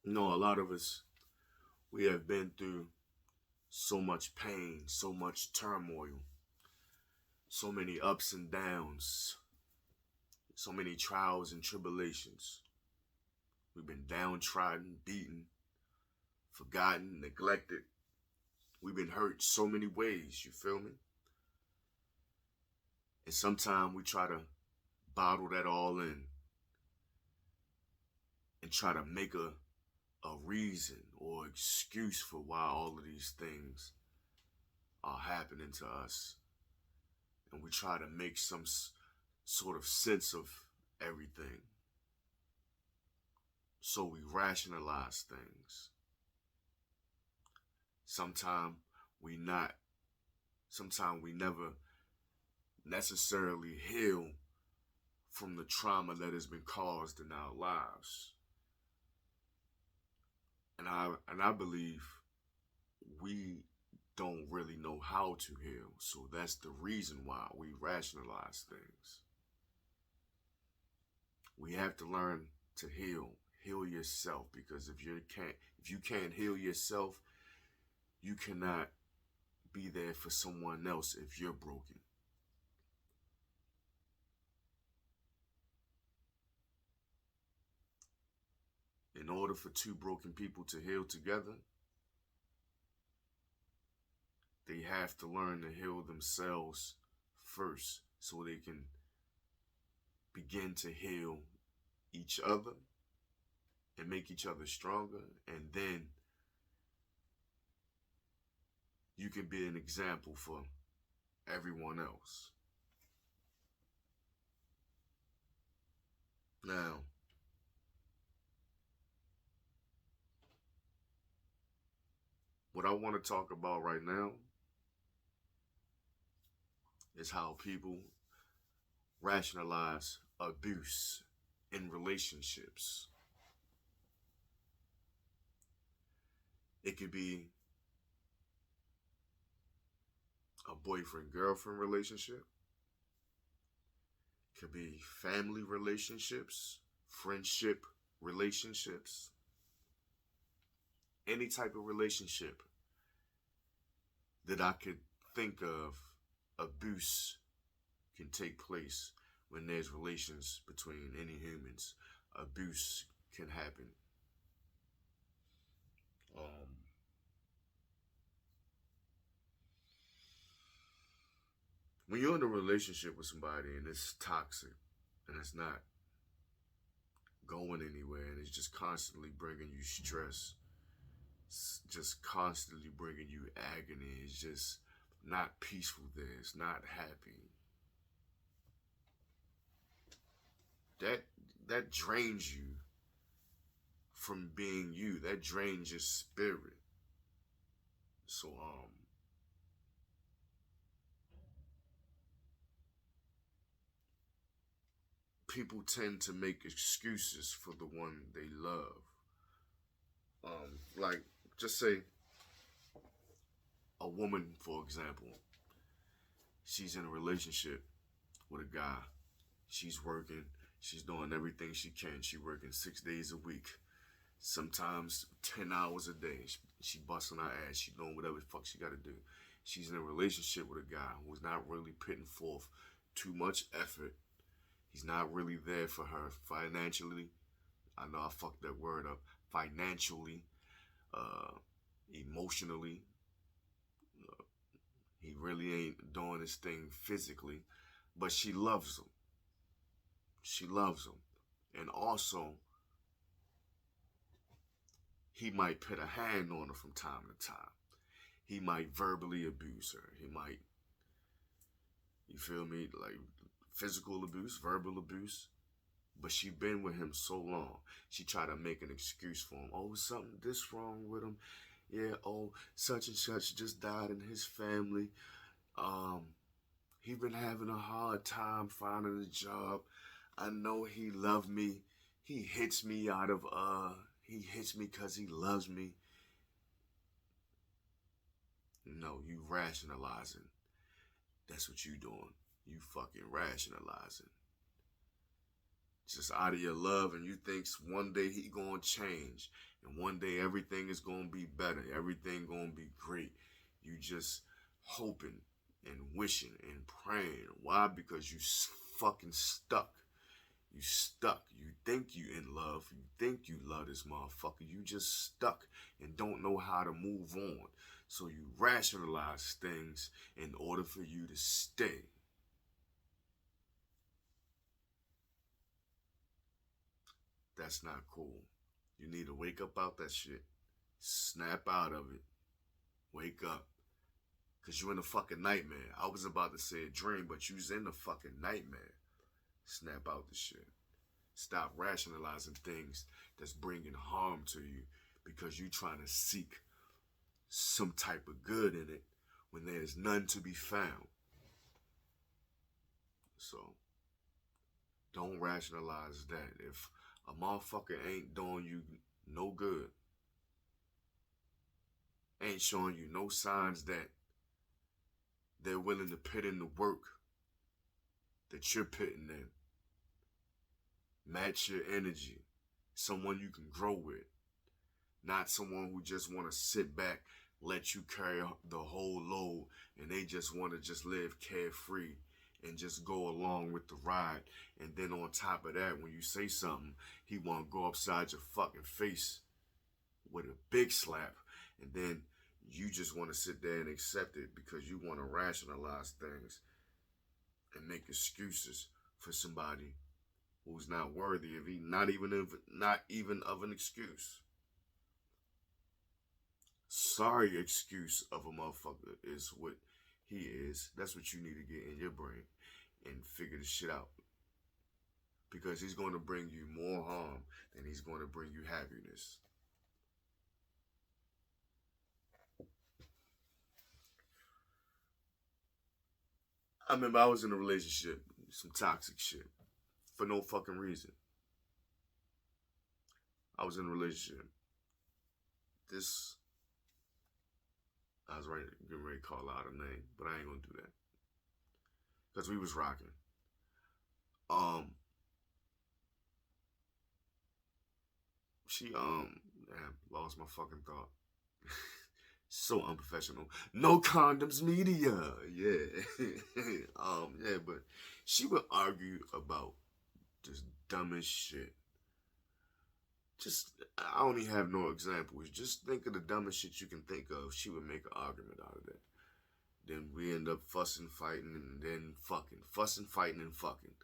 You know, a lot of us, we have been through so much pain, so much turmoil, so many ups and downs, so many trials and tribulations. We've been downtrodden, beaten, forgotten, neglected. We've been hurt so many ways, you feel me? And sometimes we try to bottle that all in and try to make a reason or excuse for why all of these things are happening to us. And we try to make some sort of sense of everything. So we rationalize things. Sometimes we not, sometimes we never necessarily heal from the trauma that has been caused in our lives. And I believe we don't really know how to heal. So that's the reason why we rationalize things. We have to learn to heal. Heal yourself, because if you can't heal yourself, you cannot be there for someone else if you're broken. In order for two broken people to heal together, they have to learn to heal themselves first so they can begin to heal each other and make each other stronger. And then you can be an example for everyone else. Now, what I want to talk about right now is how people rationalize abuse in relationships. It could be a boyfriend girlfriend relationship, it could be family relationships, friendship relationships, any type of relationship that I could think of. Abuse can take place when there's relations between any humans. Abuse can happen. Um, when you're in a relationship with somebody and it's toxic and it's not going anywhere and it's just constantly bringing you stress, it's just constantly bringing you agony, it's just not peaceful there, it's not happy. That that drains you from being you. That drains your spirit. So people tend to make excuses for the one they love. Like, just say a woman, for example, she's in a relationship with a guy. She's working. She's doing everything she can. She's working 6 days a week. Sometimes 10 hours a day. She busting her ass. She doing whatever the fuck she got to do. She's in a relationship with a guy who's not really putting forth too much effort. He's not really there for her financially. I know I fucked that word up. Financially, uh, emotionally. He really ain't doing his thing physically, but she loves him. She loves him. And also, he might put a hand on her from time to time. He might verbally abuse her. He might, you feel me, like physical abuse, verbal abuse. But she been with him so long. She tried to make an excuse for him. Oh, something this wrong with him. Yeah, oh, such and such just died in his family. Um, he been having a hard time finding a job. I know he loved me. He hits me out of he hits me cause he loves me. No, you rationalizing. That's what you doing. You fucking rationalizing. just out of your love, and you think one day he gonna change, and one day everything is gonna be better, everything gonna be great. You just hoping and wishing and praying. Why? Because you fucking stuck. You stuck. You think you in love. You think you love this motherfucker. You just stuck and don't know how to move on. So you rationalize things in order for you to stay. That's not cool. You need to wake up out that shit. Snap out of it. Wake up. Cause you in a fucking nightmare. I was about to say a dream, but you's in a fucking nightmare. Snap out the shit. Stop rationalizing things that's bringing harm to you because you trying to seek some type of good in it when there's none to be found. So don't rationalize that. If a motherfucker ain't doing you no good, ain't showing you no signs that they're willing to put in the work that you're putting in, match your energy, someone you can grow with, not someone who just want to sit back, let you carry the whole load, and they just want to just live carefree and just go along with the ride. And then on top of that, when you say something, he want to go upside your fucking face with a big slap, and then you just want to sit there and accept it because you want to rationalize things and make excuses for somebody who's not worthy of not even of an excuse. Sorry excuse of a motherfucker is what he is. That's what you need to get in your brain and figure this shit out. Because he's going to bring you more harm than he's going to bring you happiness. I remember I was in a relationship, some toxic shit, for no fucking reason. I was in a relationship. I was getting ready to call out a name, but I ain't gonna do that. Because we was rocking. Um, damn, lost my fucking thought. So unprofessional. No condoms media. Yeah. Yeah, but she would argue about just dumbest shit. Just, I don't even have no examples. Just think of the dumbest shit you can think of. She would make an argument out of that. Then we end up fussing, fighting, and then fucking. Fussing, fighting, and fucking.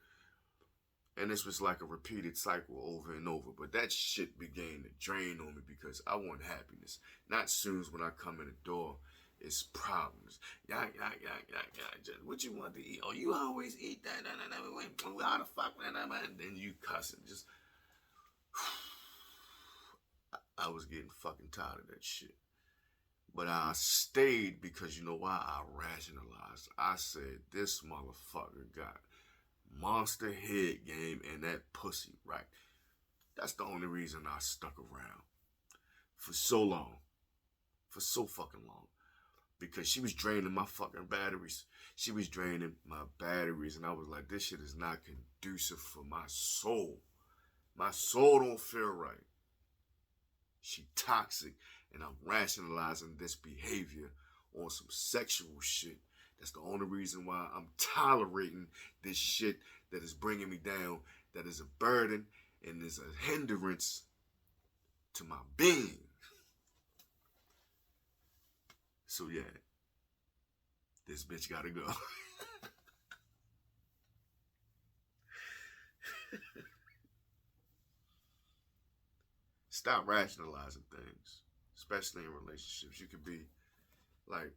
And this was like a repeated cycle over and over. But that shit began to drain on me because I want happiness. Not soon as when I come in the door, it's problems. Yeah. Just, what you want to eat? Oh, you always eat that. How the fuck? And then you cussing. Just, I was getting fucking tired of that shit. But I stayed because you know why? I rationalized. I said, this motherfucker got monster head game and that pussy, right? That's the only reason I stuck around for so long. For so fucking long. Because she was draining my fucking batteries. She was draining my batteries. And I was like, this shit is not conducive for my soul. My soul don't feel right. She toxic. And I'm rationalizing this behavior on some sexual shit. That's the only reason why I'm tolerating this shit that is bringing me down, that is a burden and is a hindrance to my being. So yeah, this bitch gotta go. Stop rationalizing things, especially in relationships. You could be like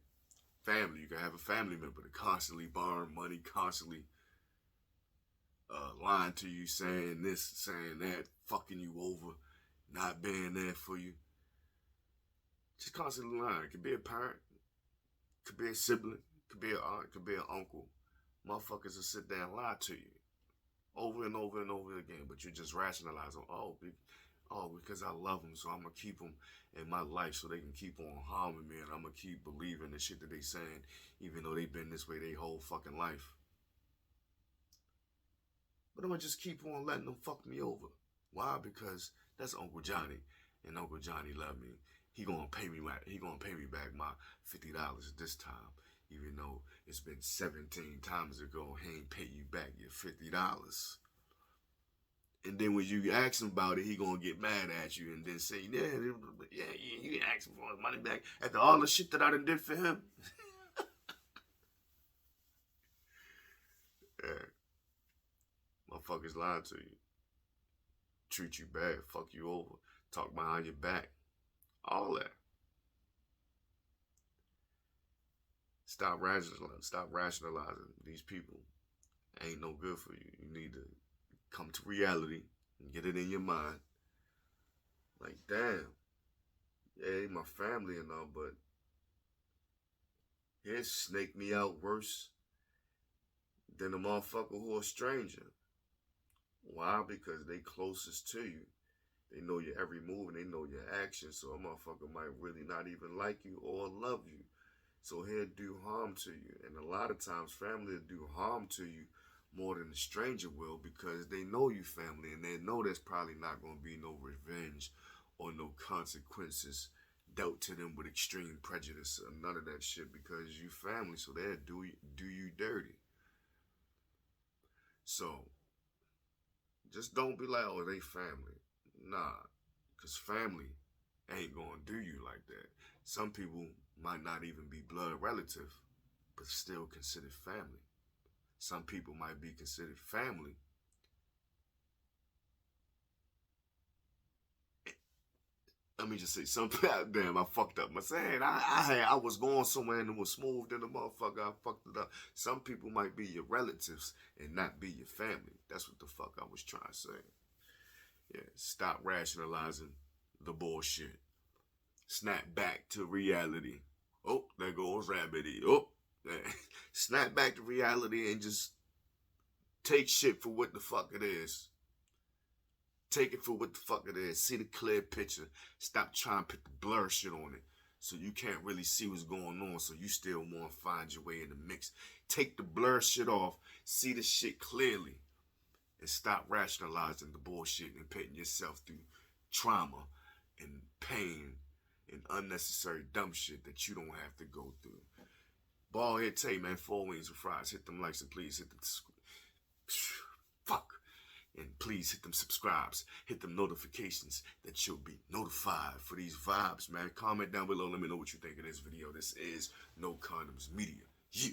family. You can have a family member that constantly borrowing money, constantly lying to you, saying this, saying that, fucking you over, not being there for you. Just constantly lying. It could be a parent, could be a sibling, could be an aunt, could be an uncle. Motherfuckers will sit there and lie to you over and over and over again, but you just rationalize them. Because I love them, so I'm gonna keep them in my life so they can keep on harming me, and I'm gonna keep believing the shit that they saying, even though they've been this way their whole fucking life. But I'm gonna just keep on letting them fuck me over. Why? Because that's Uncle Johnny, and Uncle Johnny love me. He gonna pay me back. He gonna pay me back my $50 this time, even though it's been 17 times ago. He ain't pay you back your $50. And then when you ask him about it, he gonna get mad at you and then say, yeah, you ask him for his money back after all the shit that I done did for him. Yeah. Motherfuckers lying to you. Treat you bad, fuck you over, talk behind your back. All that. Stop rationalizing. These people ain't no good for you. You need to come to reality and get it in your mind. Like, damn. Yeah, my family and all, but he'll snake me out worse than a motherfucker who a stranger. Why? Because they closest to you. They know your every move and they know your actions. So a motherfucker might really not even like you or love you. So he'll do harm to you. And a lot of times family will do harm to you more than a stranger will, because they know you family and they know there's probably not going to be no revenge or no consequences dealt to them with extreme prejudice or none of that shit, because you family. So they'll do you dirty. So just don't be like, oh, they family. Nah, because family ain't going to do you like that. Some people might not even be blood relative, but still considered family. Some people might be considered family. Let me just say something. Damn, I fucked up my saying. I was going somewhere and it was smooth than the motherfucker. I fucked it up. Some people might be your relatives and not be your family. That's what the fuck I was trying to say. Yeah, stop rationalizing the bullshit. Snap back to reality. Oh, there goes Rabbity. Oh, snap back to reality and just take shit for what the fuck it is. Take it for what the fuck it is. See the clear picture. Stop trying to put the blur shit on it so you can't really see what's going on, so you still want to find your way in the mix. Take the blur shit off. See the shit clearly. And stop rationalizing the bullshit and putting yourself through trauma and pain and unnecessary dumb shit that you don't have to go through. Ballhead Tay, man, 4 wings of fries. Hit them likes and please hit the fuck. And please hit them subscribes, hit them notifications that you'll be notified for these vibes, man. Comment down below, let me know what you think of this video. This is No Condoms Media. Yeah.